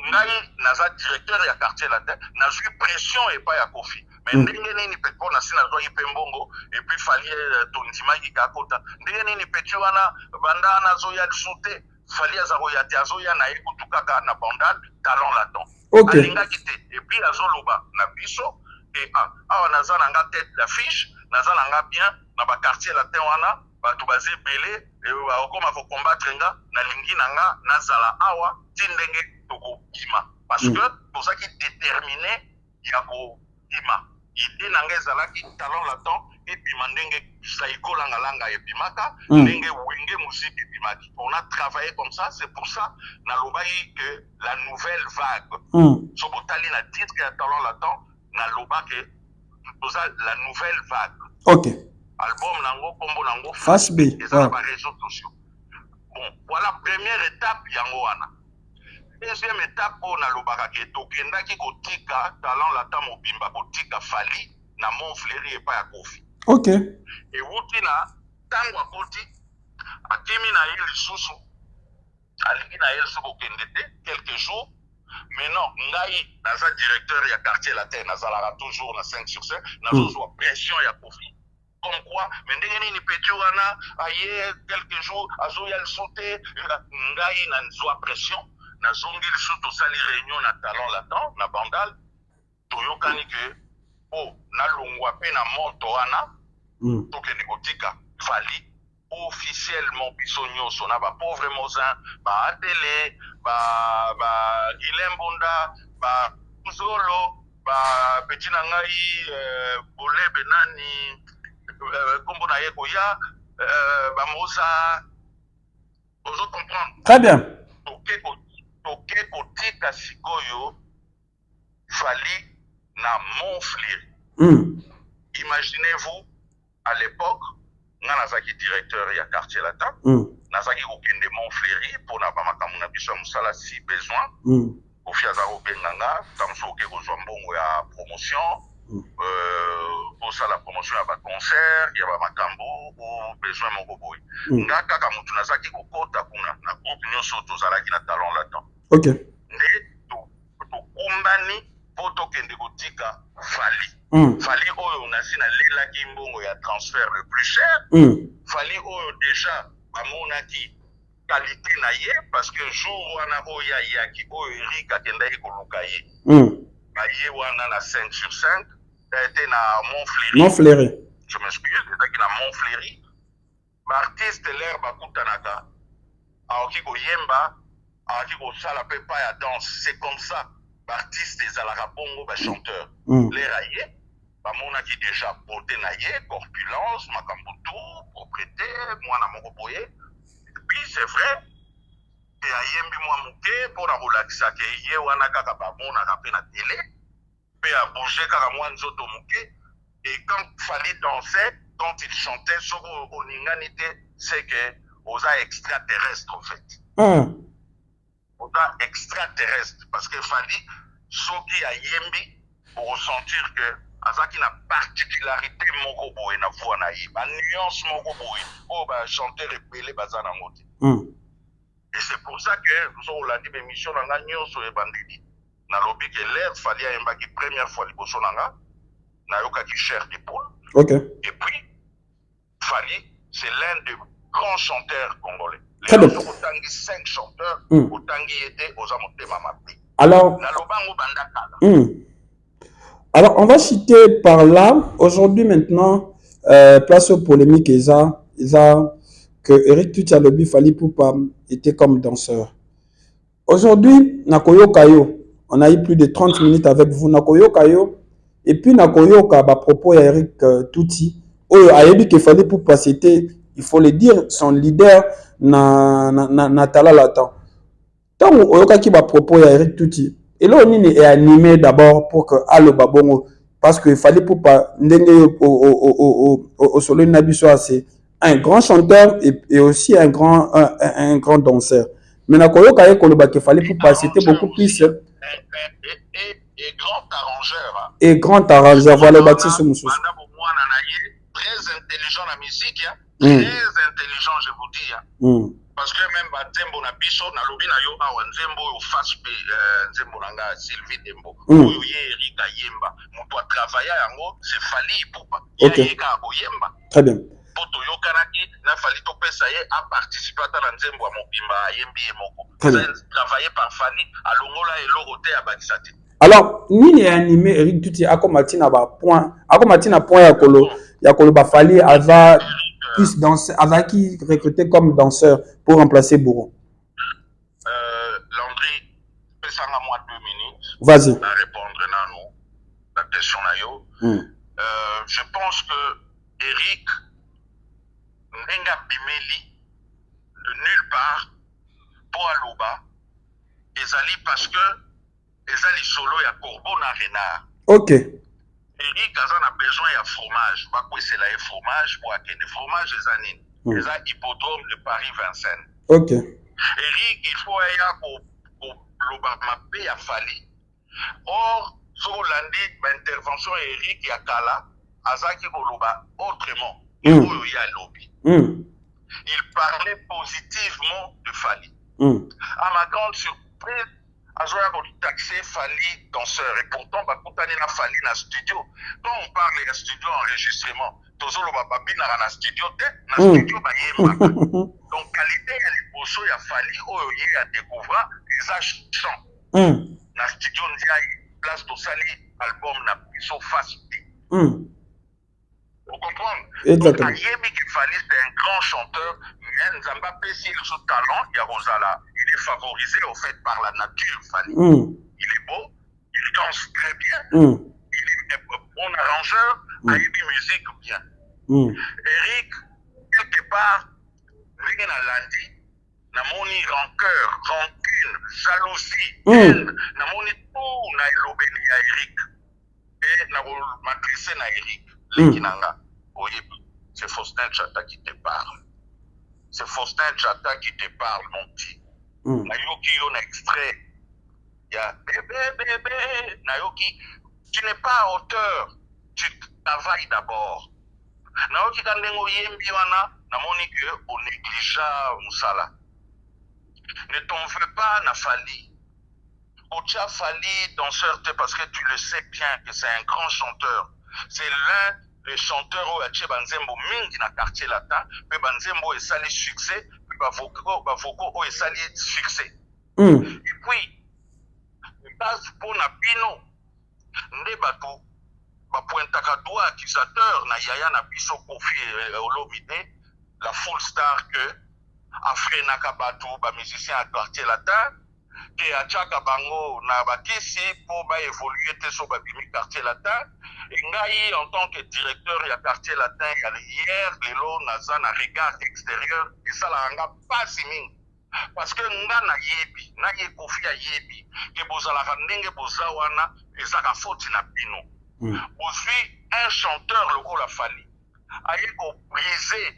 Ngai naza directeur ya quartier latin, na eu pression et pas ya Kofi. Mais ndenge nini pepo na sina zo yipe mbongo et puis Fali tondima ki kakota. Ndenge nini petu wana banda na zo ya soute. Fali azaro ya te azo ya na ekutu kaka na bandal talon laton. Ok. Alinga ki te et puis azo loba na biso et awa naza na nga tête d'affiche, naza na nga bien na ba quartier latin wana bato baze belé et okoma ko combattre nga na lingi na nga nazala awa tindenge toko kima parce que pour ça qui déterminé ya ko kima idée na nga ezalaki talon laton et puis mandenge saiko langa langa et puis maka ndenge wenge musique et puis maki on a travaillé comme ça c'est pour ça na lobaki que la nouvelle vague so botali na titre ya talon laton na lobaki la nouvelle vague. Ok. Album nango kombo nango Face B. Et ça par réseaux sociaux. Bon, voilà première étape yango wana. Deuxième étape on a lobaka ke tokendaki kotika talent latin mobimba kotika Fali na Montfleury et pas ya Kofi. Ok. Et wuti na tango akoti akimi na ye lisusu alingi na ye lisusu kendete quelques jours. Mais non, ngai naza directeur ya quartier latin nazalaka toujours na 5 sur 5 nazo pression ya Kofi. Comme quoi, mais ndenge nini petu wana aye quelques jours azo ya sauté ngai na nzwa pression na zongi lisusu tosali réunion na talon latin na bandal toyokani ke na longwa pe na moto wana tokende kotika Fali officiellement biso nyonso na ba pauvre mozin ba atele ba Ilembonda ba Zolo ba petina ngai bolebe nani kombo na ye koya ba moza ozo comprendre. Très bien. Toke kotika sikoyo Fali na Montfleury. Imaginez-vous à l'époque nga nazaki directeur ya quartier latin nazaki kokende Montfleury mpona bamakambo na biso ya mosala si besoin Kofi aza kobenga nga kamso oke kozwa mbongo ya promotion kosala promotion ya baconcert ya bamakambo o besoin moko boye nga kaka motu nazaki kokota kuna na groupe nyonso tozalaki na talon latin nde tokumbani mpo tokende kotika Fali. Fali oyo nasi na lelaki mbongo ya transfert le plus cher. Fali oyo déjà bamonaki qualité na ye parce que jour wana oyo ayaki oyo Eric akendaki koluka ye. Baye wana na 5 sur 5 était na Montfleury. Je m'excuse, ezaki na Montfleury. Ba artiste l'air bakutanaka aoki koyemba aoki kosala pe pa ya danse. C'est comme ça. Artiste ezalaka bongo ba chanteur l'air aye bamonaki déjà beauté na ye corpulence makambo tout propreté mwana moko boye et puis c'est vrai que ayembi mwa moke mpona kolakisa ke ye wana kaka bamonaka mpe na télé mpe abouge kaka mwa nzoto moke et quand Fali dansait quand il chantait soko oningani te c'est que oza extraterrestre en fait. Oza extraterrestre parce que Fali soki ayembi pour ressentir que azaki na particularité moko boye na voix na ye ba nuance moko boye o ba chanteur ebele baza nango te. Et c'est pour ça que nous l'a dit émission na nga nyonso e bandidi na lobi que l'air Fali ayembaki première fois liboso na nga na yokaki chair d'épaule. Et puis Fali c'est l'un des grands chanteurs congolais. Les autres, autant 5 chanteurs, autant y était aux amotema mapi. Alors, alors, on va citer par là, aujourd'hui maintenant, place aux polémiques, que Eric Tuti Fally Ipupa était comme danseur. Aujourd'hui, Nakoyo Kayo, on a eu plus de 30 minutes avec vous, Nakoyo Kayo, et puis Nakoyo Ka, propos Eric Tuti, Ayebi que Fally Ipupa, c'était, il faut le dire, son leader na Talalatan. Tant Oyoka qui va propos Eric Tuti, et là on est animé d'abord pour que Allo Babongo, parce que Fally Ipupa, au solo Nabiso, c'est un grand chanteur et aussi un grand danseur. Mais Nakoyoka que Fally Ipupa, c'était beaucoup plus. Et grand arrangeur. Et grand arrangeur, voilà, Baptiste Moussous. Très intelligent la musique, très intelligent, je vous dis. Parce que même Nzembo na biso na lobi na yo awa Nzembo yo face pe Nzembo nanga Sylvie Dembo oyo ye Erika Yemba muto a travailler yango c'est Fally Ipupa ye ka boyemba. Très bien. Poto yo kanaki na Fally to pesa ye a participer à Nzembo mobimba yembi moko. Travailler par Fally alongola eloko te abakisati. Alors nini animé Eric Tuti akomatina ba point ya kolo ba Fally ava plus danseur, avec qui recruter comme danseur pour remplacer Bourreau? Landry, ça moi 2 minutes. Vas-y. À répondre à la question là. Je pense que Eric Nenga Bimeli de nulle part pour Alouba, Ezali parce que Ezali solo ya Corbeau na Renard. Ok. Eric a besoin de fromage. C'est là fromage pour acquérir des fromages des années. Les hippodrome de Paris-Vincennes. Ok. Eric, il faut aller au Bamapé à Fally. Or, sur l'intervention Eric Yakala, Azaki Koloba, autrement, il parlait positivement de Fally. À ma grande surprise, Azoya a taxé Fally danseur et pourtant Bakutani na Fally na studio. Quand on parle de studio enregistrement, Tozolo Bababi na studio na studio bayemba. Donc qualité ya liboso ya Fally oyo ye a découvert les chants. Na studio ndiayi place to sali album na biso face B. Vous comprenez? Exactement. Donc Ayebi que Fally c'est un grand chanteur, mais Nzamba Pessi le sous talent ya Rosala. Il est favorisé au fait par la nature, Fally. Il est beau, il danse très bien, il est bon arrangeur, Ayebi musique bien. Eric, quelque part, rien à lundi, namoni rancœur, rancune, jalousie, haine, namoni tout na elobeli ya Eric. Et na matrice na Eric, Lekinanga, Oyebi, c'est Faustin Tchata qui te parle. C'est Faustin Tchata qui te parle, mon petit. Nayoki yo na extrait. Ya bébé, Nayoki, tu n'es pas à hauteur, tu travailles d'abord. Nayoki kandengo yembi wana, namoni que on négligea musala. Ne t'en veux pas na Fally. Ocha Fally danseur parce que tu le sais bien que c'est un grand chanteur. C'est l'un des chanteurs où Ache Banzembo mingi na quartier latin, pe Banzembo est sali succès. Bavoko est sali succès. Et puis, base pour na bino, nde bato, bapointaka doigt accusateur na yaya na biso Kofi Olomide, la full star que afrenaka bato, ba musicien à quartier latin, que achaka bango na bakisi pour ba évoluer te so babimi quartier latin. Ngai en tant que directeur ya quartier latin hier lelo naza na regard extérieur et ça la nga pasi mingi parce que nga na yebi na ye Kofi yebi ke bozala ndenge bozawana ezaka faute na bino. Aussi un chanteur lokola Fally aye ko briser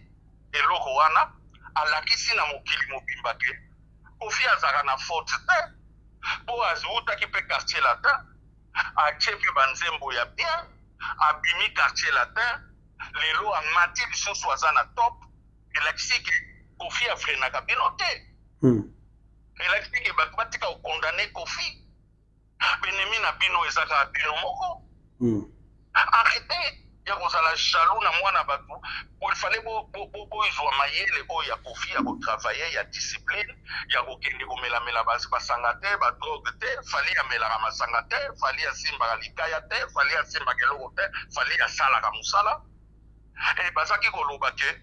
eloko wana alakisi na mokili mobimba ke Kofi azaka na faute te po azutaki pe quartier latin achepi banzembo ya bien abimi quartier latin lelo amati lisusu aza na top elakisi ke Kofi afrenaka bino te elakisi ke bato batika kokondane Kofi benemi na bino ezaka bino moko arrêtez ya kozala jaloux na mwana bato il fallait boizwa mayele oyo ya kofi ya kotravaille ya discipline ya kokende komelamela basanga te badrogue te fali amelaka masanga te fali asimbaka likaya te fali asimbaka eloko te fali asalaka mosala e bazaki koloba ke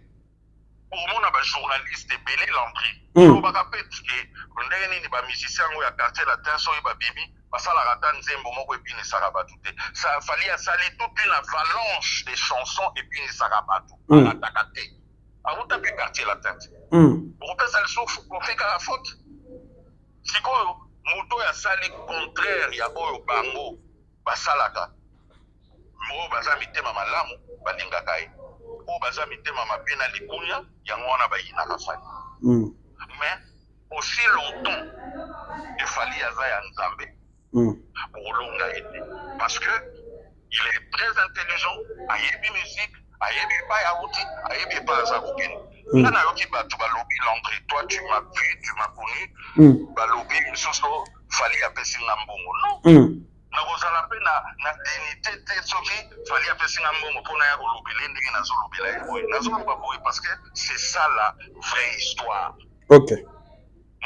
omona bajournaliste ebele landri olobaka mpe ke ndenge nini bamusicien yango ya quartier latin soki babimi basalaka ata nzembo moko ebinisaka bato te fali asali toute une avalanche de chansons ebinisaka bato angataka te akuta mpe quartier latin te okopesa lisusu kofikaka faute sikoyo moto oyo asali contraire ya oyo bango basalaka oyo baza mitema malamu balingaka ye oyo baza mitema mabe na likunya yango wana bayinaka fali mais aussi longtemps efali aza ya nzambe okolonga ye te parce que il est très intelligent ayebi musique ayebi epai awuti ayebi epai aza kokende nga nayoki bato balobi l'entrée toi tu m'as vu tu m'as connu balobi lisusu fali apesi nga mbongo non nakozala mpe na dignité te soki fali apesi nga mbongo mpona ya kolobela ndenge nazolobela ye boye nazoloba boye parce que c'est ça la vraie histoire. Okay.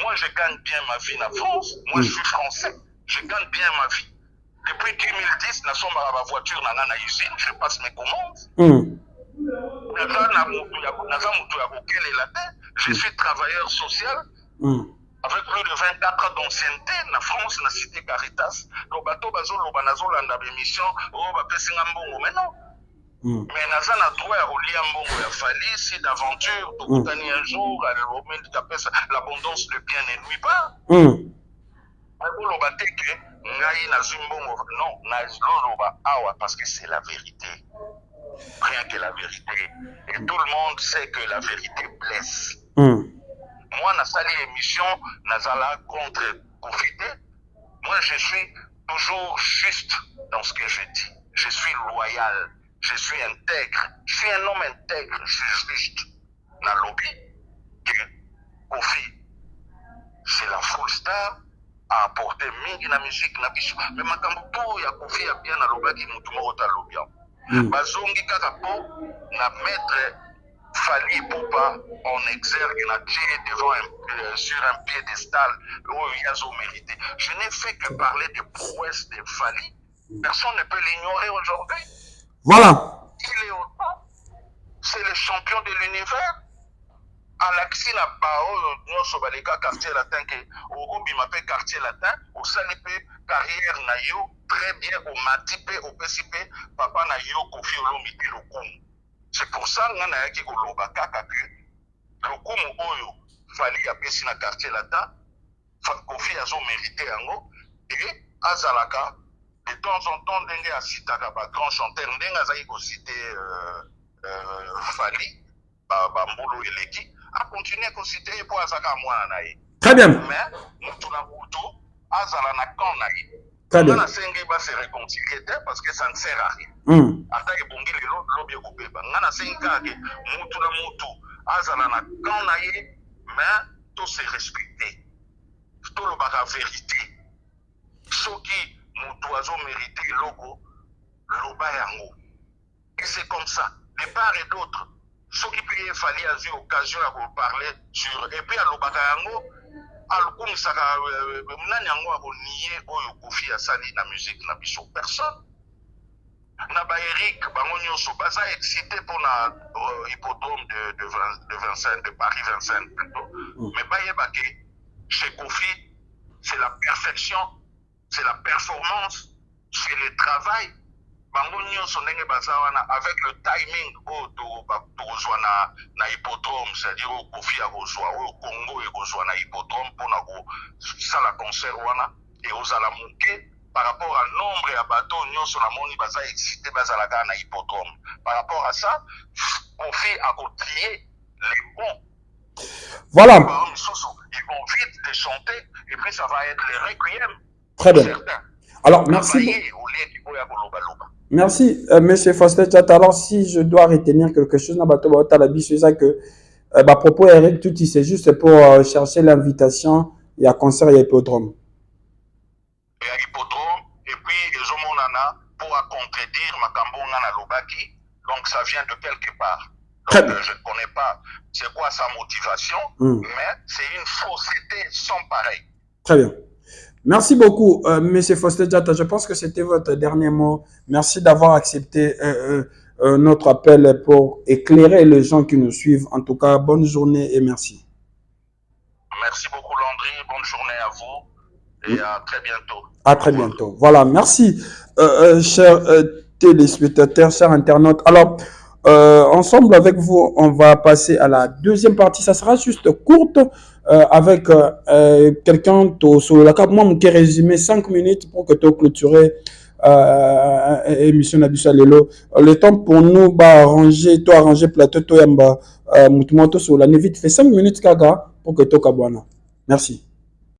Moi je gagne bien ma vie en France, moi je suis français, je gagne bien ma vie. Depuis 2010 nasombaka bavoiture nanga na usine, je passe mes commandes. Naza moto ya kokelela te, je suis travailleur social. Avec plus de 24 ans d'ancienneté, na France, na cité Caritas, le bateau bazoloba nazolanda bémission, oh bapesi nga mbongo, mais non. Mais naza na droit ya kolia mbongo ya fali, si d'aventure, tokutani un jour, l'abondance de bien ne nuit pas. Akoloba te ke ngai nazwi mbongo, non, nazoloba awa parce que c'est la vérité. Rien que la vérité. Et tout le monde sait que la vérité blesse. Moi, nasali émission, nazala contre profiter. Moi, je suis toujours juste dans ce que je dis. Je suis loyal, je suis intègre. Je suis un homme intègre, je suis juste. Na lobby, que Kofi, c'est la full star, a apporté mingi na musique na biso. Mais makambo ya Kofi a bien na lobaki mutu moko ta lobby. Bazongi kaka po na maître Fali Ipupa en exergue na tiré devant sur un piédestal où il y a zo mérité. Je n'ai fait que parler des prouesses de Fali. Personne ne peut l'ignorer aujourd'hui. Voilà. Il est au top. C'est le champion de l'univers. Alaxi na bao nyonso baleka quartier latin ke okobi mape quartier latin au salipe carrière na yo très bien au matipe au PCP papa na yo Kofi Olomide lokumu. C'est pour ça nga na yaki koloba kaka ke lokumu oyo fali apesi na quartier latin Kofi azo mérité yango et azalaka de temps en temps ndenge asitaka ba grand chanteur ndenge azaki kosite fali bambolo eleki a continuer kosite po azaka mwana na ye. Très bien. Mais mutu na mutu azala na camp na ye. Très bien. Ngana sengi ba se réconcilier parce que ça ne sert à rien. Ata ebongi lelo lobi ekobeba. Ngana sengi kake mutu na mutu azala na camp na ye mais to se respecter. To lobaka vérité. Soki mutu azo mériter logo loba yango. Et c'est comme ça. De part et d'autre. Ce qui peut y fallait avoir l'occasion de parler sur et puis à l'Obakango, à l'Okumisaka, Mnanyango a nié Oyo Kofi Asali na musique na biso personne. Naba Eric Bangonio Sobaza excité pour la hippodrome de Vincennes, de Paris Vincennes plutôt. Mais Baye Baké, chez Kofi, c'est la perfection, c'est la performance, c'est le travail. Avec le timing na hippodrome, c'est-à-dire au Kofi a rejoint au Congo et rejoint na hippodrome pour ça la concert et aux alamonqués par rapport à nombre et à bateau nous sur la moni baza excité baza la na hippodrome. Par rapport à ça, Kofi a trié les bons. Voilà. Ils vont vite de chanter et puis ça va être les requiem. Très bien. Certains. Alors merci. Merci, monsieur Faustin Tchata. Alors, si je dois retenir quelque chose, c'est ça que à propos Eric Touti, c'est juste pour chercher l'invitation. Il y a concert, il y a hippodrome. Il y a hippodrome, et puis, pour contredire Makambo Ngana Lobaki, Donc, ça vient de quelque part. Très Donc, bien. je ne connais pas c'est quoi sa motivation, mais c'est une fausseté sans pareil. Très bien. Merci beaucoup, Monsieur Faustin Diatta. Je pense que c'était votre dernier mot. Merci d'avoir accepté notre appel pour éclairer les gens qui nous suivent. En tout cas, bonne journée et merci. Merci beaucoup, Landry. Bonne journée à vous et à très bientôt. À très bientôt. Voilà, merci, chers téléspectateurs, chers internautes. Alors, ensemble avec vous, on va passer à la deuxième partie. Ça sera juste courte avec quelqu'un sur la carte. Moi, qui résumé 5 minutes pour que tu clôturer émission Nabissa Lelo. Le temps pour nous, arranger plateau, toi, sur la vite fait 5 minutes, Kaga, pour que tu Merci.